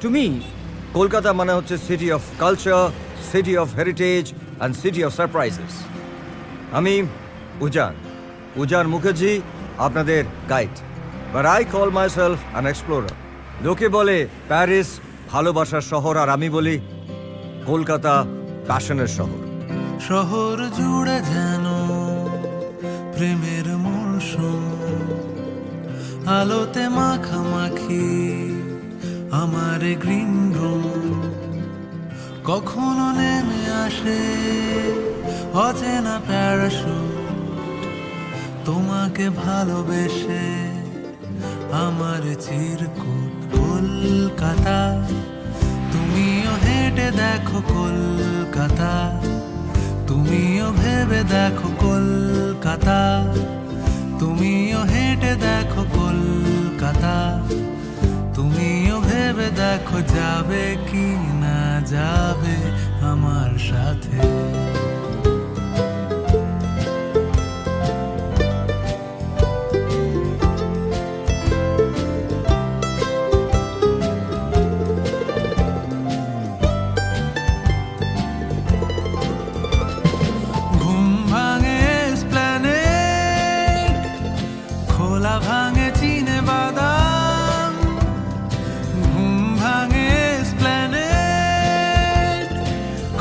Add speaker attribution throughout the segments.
Speaker 1: To me Kolkata মানে হচ্ছে city of culture, city of heritage and city of surprises. আমি উজান মুখার্জি, আপনাদের guide, but I call my self an explorer. লোকে বলে Paris ভালোবাসার শহর, আর আমি বলি কলকাতা প্যাশনের শহর।
Speaker 2: শহর জুড়ে যেন প্রেমের মরশুম, আলোতে মাখামাখি আমার গ্রিন রুম। কখনো নেমে আসে অচেনা প্যারাশুট, তোমাকে ভালোবেসে আমার চিরকুট। কলকাতা তুমিও হেঁটে দেখো, কলকাতা তুমিও ভেবে দেখো, কলকাতা তুমিও হেঁটে দেখো, কলকাতা তুমিও ভেবে দেখো, যাবে কি না যাবে আমার সাথে। ভাঙে চিনে বাদাম, ঘুম ভাঙে এসপ্ল্যানেড,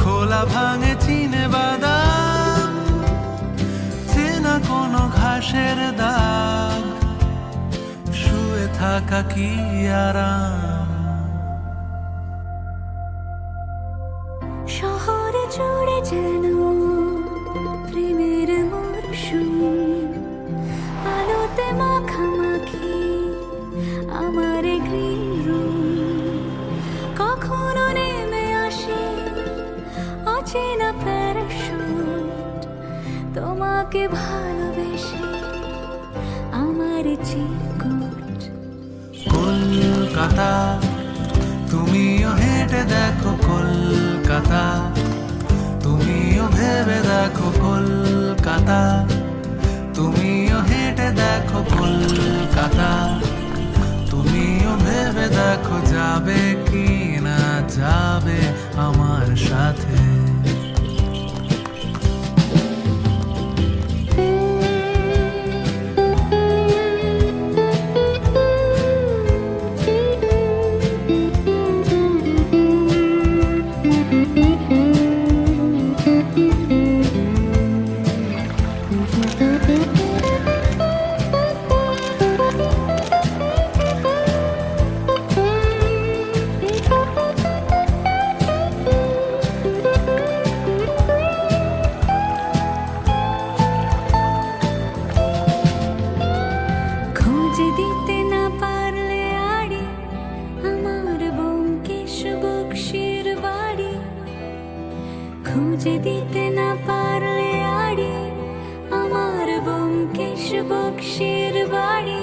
Speaker 2: খোলা ভাঙে চিনে বাদাম, চেনা কোনো ঘাসের দাগ, শুয়ে থাকা কি আরাম।
Speaker 3: শহরে জুড়ে যেন প্রেমের মরশুম, আলোতে মাখামাখি আমার গ্রিন রুম। কখনো নেমে আসে অচেনা প্যারাশুট, তোমাকে ভালোবেসে আমার চিরকুট।
Speaker 2: কলকাতা তুমিও হেঁটে দেখো, কলকাতা তুমিও ভেবে দেখো, কলকাতা তুমিও হেঁটে দেখো, কলকাতা তুমিও ভেবে দেখো, যাবে কি না যাবে আমার সাথে।
Speaker 3: দিতে না পারলে আড়ি আমার ব্যোমকেশ বক্সির বাড়ি, খুঁজে দিতে না পারলে আড়ি আমার ব্যোমকেশ বক্সির বাড়ি।